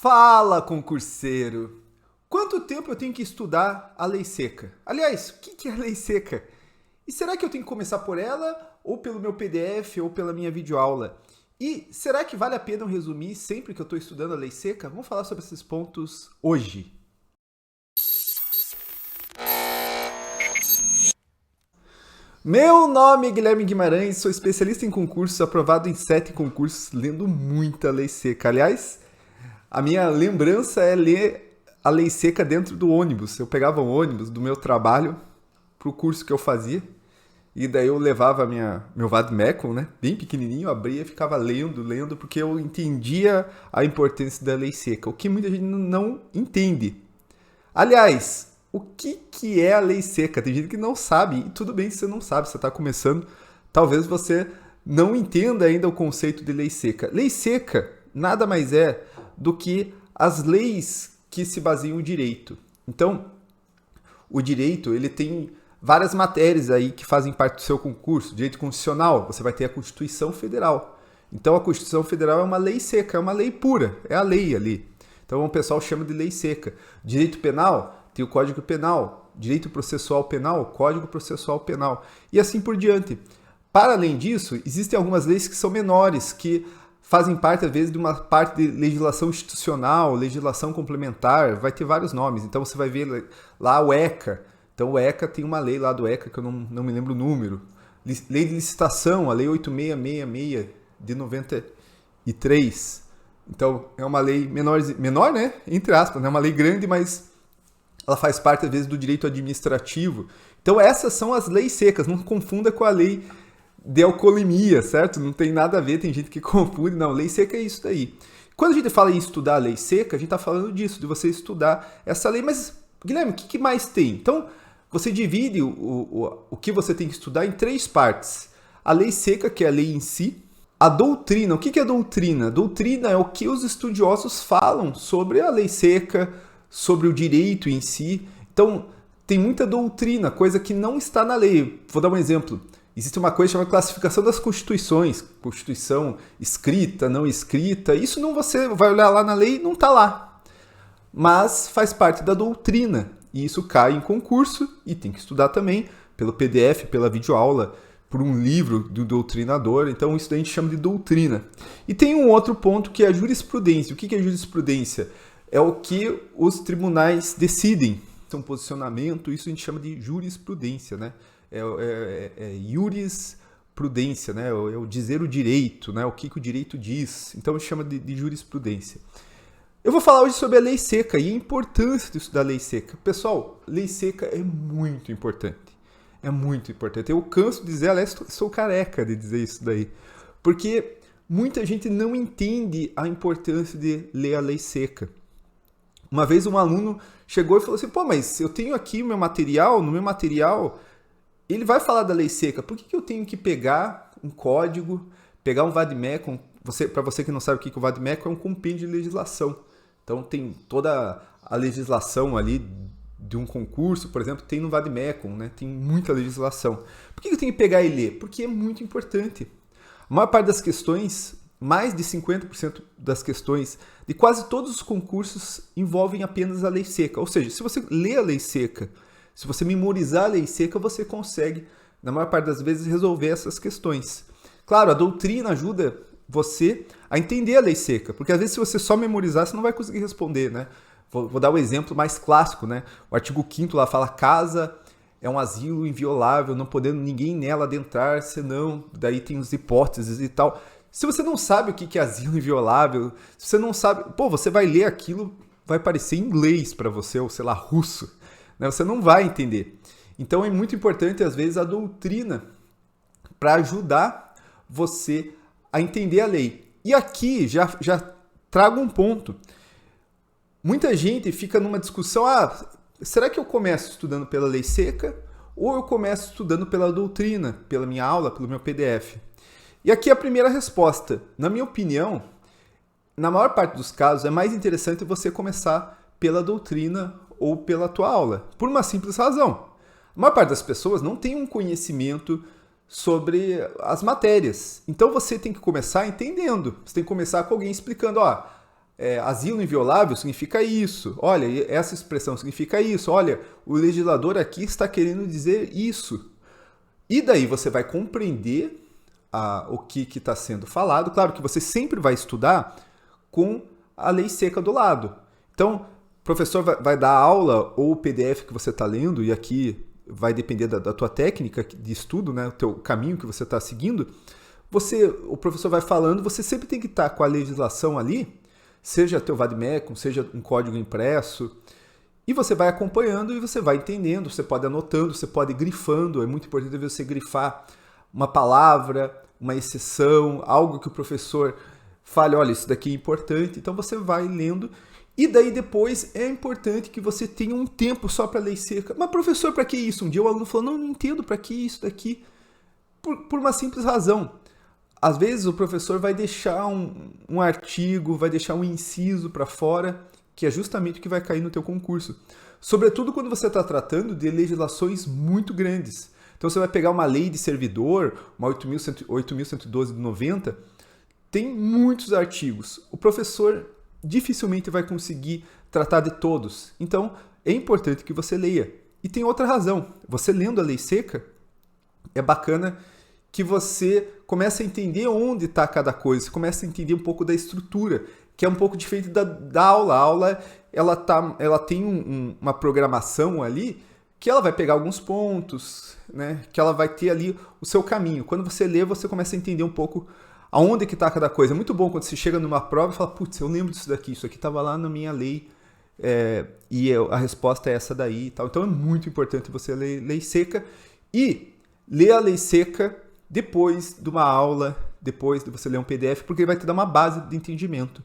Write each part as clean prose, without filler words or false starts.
Fala, concurseiro! Quanto tempo eu tenho que estudar a lei seca? Aliás, o que é a lei seca? E será que eu tenho que começar por ela, ou pelo meu PDF, ou pela minha videoaula? E será que vale a pena eu resumir sempre que eu estou estudando a lei seca? Vamos falar sobre esses pontos hoje. Meu nome é Guilherme Guimarães, sou especialista em concursos, aprovado em 7 concursos, lendo muita lei seca. Aliás, a minha lembrança é ler a lei seca dentro do ônibus. Eu pegava o ônibus do meu trabalho para o curso que eu fazia, e daí eu levava meu Vademecum, né, bem pequenininho, abria e ficava lendo, porque eu entendia a importância da lei seca, o que muita gente não entende. Aliás, o que é a lei seca? Tem gente que não sabe, e tudo bem se você não sabe, você está começando, talvez você não entenda ainda o conceito de lei seca. Lei seca nada mais é do que as leis que se baseiam no direito. Então, o direito, ele tem várias matérias aí que fazem parte do seu concurso. Direito constitucional, você vai ter a Constituição Federal. Então, a Constituição Federal é uma lei seca, é uma lei pura, é a lei ali. Então, o pessoal chama de lei seca. Direito penal, tem o Código Penal. Direito processual penal, Código Processual Penal. E assim por diante. Para além disso, existem algumas leis que são menores, que fazem parte, às vezes, de uma parte de legislação institucional, legislação complementar, vai ter vários nomes. Então, você vai ver lá o ECA. Então, o ECA tem uma lei lá do ECA, que eu não me lembro o número. Lei de licitação, a Lei 8666, de 93. Então, é uma lei menor, né? Entre aspas, é uma lei grande, mas ela faz parte, às vezes, do direito administrativo. Então, essas são as leis secas. Não confunda com a lei de alcoolemia, certo? Não tem nada a ver, tem gente que confunde. Não, lei seca é isso daí. Quando a gente fala em estudar a lei seca, a gente está falando disso, de você estudar essa lei. Mas, Guilherme, o que mais tem? Então, você divide o que você tem que estudar em 3 partes. A lei seca, que é a lei em si. A doutrina. O que é doutrina? Doutrina é o que os estudiosos falam sobre a lei seca, sobre o direito em si. Então, tem muita doutrina, coisa que não está na lei. Vou dar um exemplo. Existe uma coisa chamada classificação das constituições. Constituição escrita, não escrita. Isso não, você vai olhar lá na lei, não está lá. Mas faz parte da doutrina. E isso cai em concurso e tem que estudar também pelo PDF, pela videoaula, por um livro do doutrinador. Então isso daí a gente chama de doutrina. E tem um outro ponto que é a jurisprudência. O que é jurisprudência? É o que os tribunais decidem. Então, posicionamento, isso a gente chama de jurisprudência, né? É jurisprudência, né? É o dizer o direito, né? O que o direito diz. Então, a gente chama de jurisprudência. Eu vou falar hoje sobre a lei seca e a importância de estudar a lei seca. Pessoal, lei seca é muito importante. É muito importante. Eu canso de dizer, aliás, sou careca de dizer isso daí. Porque muita gente não entende a importância de ler a lei seca. Uma vez um aluno chegou e falou assim, pô, mas eu tenho aqui o meu material, no meu material ele vai falar da lei seca, por que eu tenho que pegar um código, pegar um Vademecum? Para você que não sabe o que o Vademecum é um compêndio de legislação. Então tem toda a legislação ali de um concurso, por exemplo, tem no Vademecum, né? Tem muita legislação. Por que eu tenho que pegar e ler? Porque é muito importante. A maior parte das questões, mais de 50% das questões de quase todos os concursos envolvem apenas a lei seca. Ou seja, se você lê a lei seca, se você memorizar a lei seca, você consegue, na maior parte das vezes, resolver essas questões. Claro, a doutrina ajuda você a entender a lei seca, porque às vezes se você só memorizar, você não vai conseguir responder, né? Vou dar o exemplo mais clássico, né? O artigo 5º lá fala, casa é um asilo inviolável, não podendo ninguém nela adentrar, senão, daí tem as hipóteses e tal. Se você não sabe o que é asilo inviolável, se você não sabe, você vai ler aquilo, vai parecer inglês para você, ou sei lá, russo, né? Você não vai entender. Então é muito importante, às vezes, a doutrina para ajudar você a entender a lei. E aqui já trago um ponto. Muita gente fica numa discussão, será que eu começo estudando pela lei seca ou eu começo estudando pela doutrina, pela minha aula, pelo meu PDF? E aqui a primeira resposta. Na minha opinião, na maior parte dos casos, é mais interessante você começar pela doutrina ou pela tua aula, por uma simples razão. A maior parte das pessoas não tem um conhecimento sobre as matérias. Então você tem que começar entendendo. Você tem que começar com alguém explicando, asilo inviolável significa isso, olha, essa expressão significa isso, olha, o legislador aqui está querendo dizer isso. E daí você vai compreender o que está sendo falado. Claro que você sempre vai estudar com a lei seca do lado. Então, o professor vai dar aula ou o PDF que você está lendo, e aqui vai depender da tua técnica de estudo, né, o teu caminho que você está seguindo. O professor vai falando, você sempre tem que estar com a legislação ali, seja teu vade-mecum, seja um código impresso, e você vai acompanhando e você vai entendendo, você pode ir anotando, você pode ir grifando, é muito importante você grifar uma palavra, uma exceção, algo que o professor fale, olha, isso daqui é importante, então você vai lendo, e daí depois é importante que você tenha um tempo só para lei seca. Mas professor, para que isso? Um dia o aluno falou, não entendo para que isso daqui, por uma simples razão. Às vezes o professor vai deixar um artigo, vai deixar um inciso para fora, que é justamente o que vai cair no teu concurso. Sobretudo quando você está tratando de legislações muito grandes. Então você vai pegar uma lei de servidor, uma 8.112 de 90, tem muitos artigos. O professor dificilmente vai conseguir tratar de todos. Então é importante que você leia. E tem outra razão. Você lendo a lei seca, é bacana que você começa a entender onde está cada coisa, você começa a entender um pouco da estrutura, que é um pouco diferente da aula. A aula ela tem uma programação ali que ela vai pegar alguns pontos, né, que ela vai ter ali o seu caminho. Quando você lê, você começa a entender um pouco aonde que está cada coisa. É muito bom quando você chega numa prova e fala, putz, eu lembro disso daqui, isso aqui estava lá na minha lei, a resposta é essa daí e tal. Então é muito importante você ler lei seca e ler a lei seca depois de uma aula, depois de você ler um PDF, porque ele vai te dar uma base de entendimento.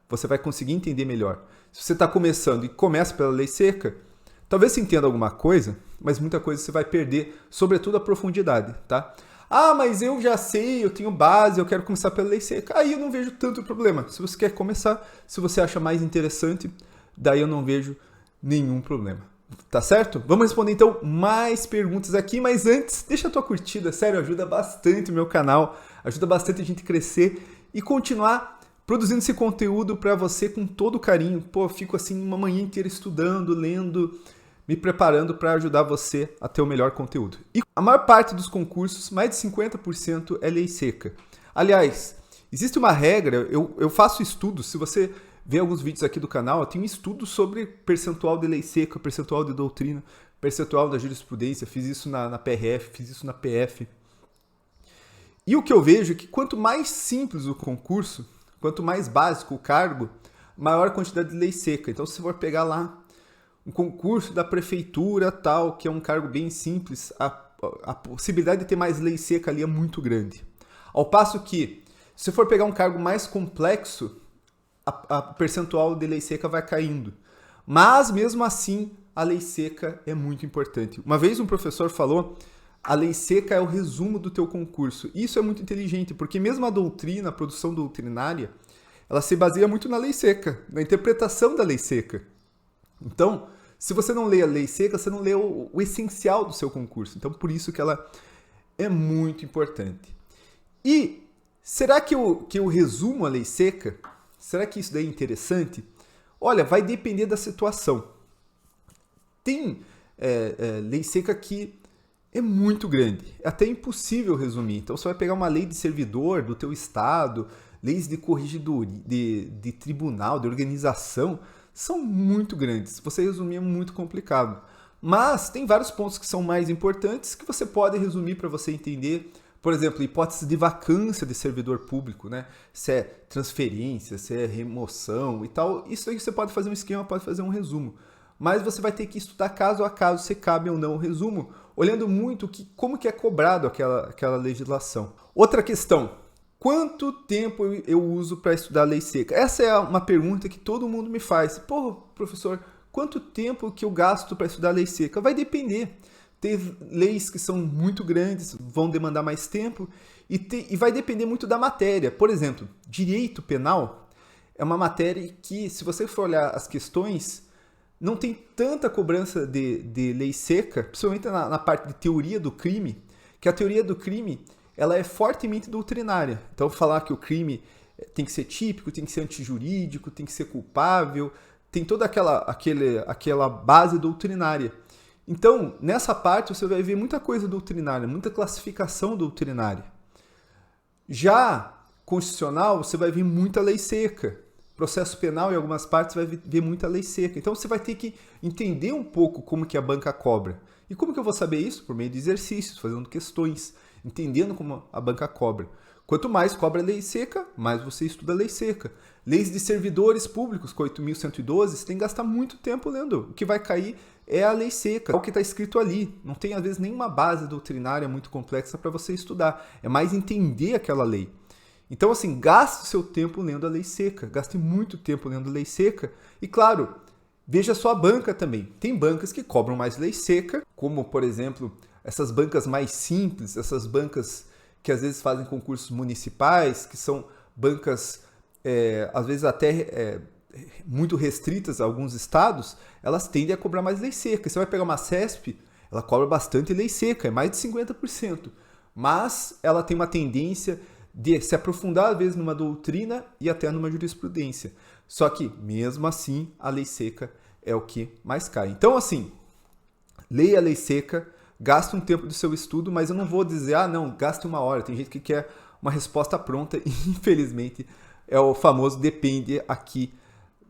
Você vai conseguir entender melhor. Se você está começando e começa pela lei seca, talvez você entenda alguma coisa, mas muita coisa você vai perder, sobretudo a profundidade, tá? Ah, mas eu já sei, eu tenho base, eu quero começar pela lei seca. Aí eu não vejo tanto problema. Se você quer começar, se você acha mais interessante, daí eu não vejo nenhum problema. Tá certo? Vamos responder então mais perguntas aqui, mas antes, deixa a tua curtida, sério, ajuda bastante o meu canal, ajuda bastante a gente crescer e continuar produzindo esse conteúdo para você com todo carinho. Pô, eu fico assim uma manhã inteira estudando, lendo, me preparando para ajudar você a ter o melhor conteúdo. E a maior parte dos concursos, mais de 50% é lei seca. Aliás, existe uma regra, eu faço estudos, se você vê alguns vídeos aqui do canal, eu tenho estudo sobre percentual de lei seca, percentual de doutrina, percentual da jurisprudência, fiz isso na PRF, fiz isso na PF. E o que eu vejo é que quanto mais simples o concurso, quanto mais básico o cargo, maior a quantidade de lei seca. Então, se for pegar lá um concurso da prefeitura tal, que é um cargo bem simples, a possibilidade de ter mais lei seca ali é muito grande. Ao passo que, se for pegar um cargo mais complexo, a percentual de lei seca vai caindo. Mas, mesmo assim, a lei seca é muito importante. Uma vez um professor falou, a lei seca é o resumo do teu concurso. Isso é muito inteligente, porque mesmo a doutrina, a produção doutrinária, ela se baseia muito na lei seca, na interpretação da lei seca. Então, se você não lê a lei seca, você não lê o essencial do seu concurso. Então, por isso que ela é muito importante. E será que eu resumo a lei seca? Será que isso daí é interessante? Olha, vai depender da situação. Tem lei seca que é muito grande, é até impossível resumir. Então você vai pegar uma lei de servidor do teu estado, leis de corregedoria, de tribunal, de organização, são muito grandes. Você resumir é muito complicado. Mas tem vários pontos que são mais importantes que você pode resumir para você entender. Por exemplo, hipótese de vacância de servidor público, né? Se é transferência, se é remoção e tal. Isso aí você pode fazer um esquema, pode fazer um resumo. Mas você vai ter que estudar caso a caso se cabe ou não o resumo, olhando muito como que é cobrado aquela legislação. Outra questão, quanto tempo eu uso para estudar a lei seca? Essa é uma pergunta que todo mundo me faz. Pô, professor, quanto tempo que eu gasto para estudar a lei seca? Vai depender. Tem leis que são muito grandes, vão demandar mais tempo, e vai depender muito da matéria. Por exemplo, direito penal é uma matéria que, se você for olhar as questões, não tem tanta cobrança de lei seca, principalmente na parte de teoria do crime, que a teoria do crime ela é fortemente doutrinária. Então, falar que o crime tem que ser típico, tem que ser antijurídico, tem que ser culpável, tem toda aquela base doutrinária. Então, nessa parte você vai ver muita coisa doutrinária, muita classificação doutrinária. Já constitucional, você vai ver muita lei seca. Processo penal, em algumas partes, vai ver muita lei seca. Então, você vai ter que entender um pouco como que a banca cobra. E como que eu vou saber isso? Por meio de exercícios, fazendo questões, entendendo como a banca cobra. Quanto mais cobra lei seca, mais você estuda lei seca. Leis de servidores públicos, com 8.112, você tem que gastar muito tempo lendo. O que vai cair é a lei seca, é o que está escrito ali. Não tem, às vezes, nenhuma base doutrinária muito complexa para você estudar. É mais entender aquela lei. Então, assim, gaste o seu tempo lendo a lei seca. Gaste muito tempo lendo a lei seca. E, claro, veja a sua banca também. Tem bancas que cobram mais lei seca, como, por exemplo, essas bancas mais simples, essas bancas que às vezes fazem concursos municipais, que são bancas, às vezes até muito restritas a alguns estados, elas tendem a cobrar mais lei seca. Você vai pegar uma CESP, ela cobra bastante lei seca, é mais de 50%. Mas ela tem uma tendência de se aprofundar, às vezes, numa doutrina e até numa jurisprudência. Só que, mesmo assim, a lei seca é o que mais cai. Então, assim, leia a lei seca, gaste um tempo do seu estudo, mas eu não vou dizer, não, gaste 1 hora. Tem gente que quer uma resposta pronta e, infelizmente, é o famoso depende aqui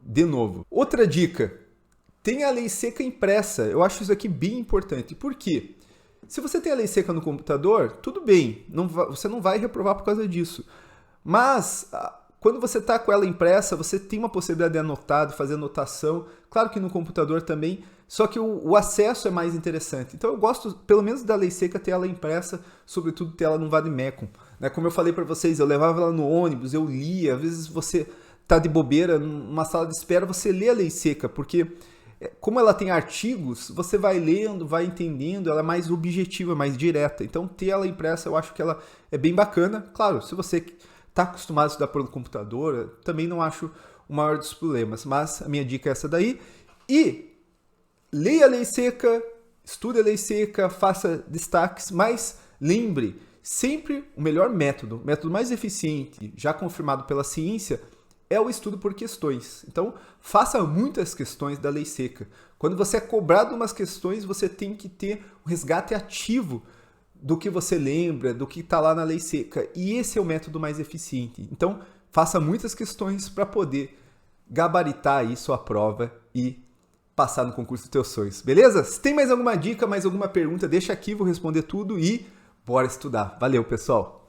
de novo. Outra dica, tenha a lei seca impressa. Eu acho isso aqui bem importante. Por quê? Se você tem a lei seca no computador, tudo bem, você não vai reprovar por causa disso. Mas, quando você está com ela impressa, você tem uma possibilidade de anotar, de fazer anotação. Claro que no computador também, só que o acesso é mais interessante. Então eu gosto, pelo menos da lei seca, ter ela impressa, sobretudo ter ela no Vademecum. Como eu falei para vocês, eu levava ela no ônibus, eu lia. Às vezes você está de bobeira numa sala de espera, você lê a lei seca, porque como ela tem artigos, você vai lendo, vai entendendo, ela é mais objetiva, mais direta. Então ter ela impressa, eu acho que ela é bem bacana. Claro, se você está acostumado a estudar pelo computador, também não acho o maior dos problemas, mas a minha dica é essa daí. E leia a lei seca, estude a lei seca, faça destaques, mas lembre, sempre o melhor método, o método mais eficiente, já confirmado pela ciência, é o estudo por questões. Então, faça muitas questões da lei seca. Quando você é cobrado umas questões, você tem que ter um resgate ativo do que você lembra, do que está lá na lei seca. E esse é o método mais eficiente. Então, faça muitas questões para poder gabaritar aí sua prova e passar no concurso dos teus sonhos. Beleza? Se tem mais alguma dica, mais alguma pergunta, deixa aqui, vou responder tudo e bora estudar. Valeu, pessoal!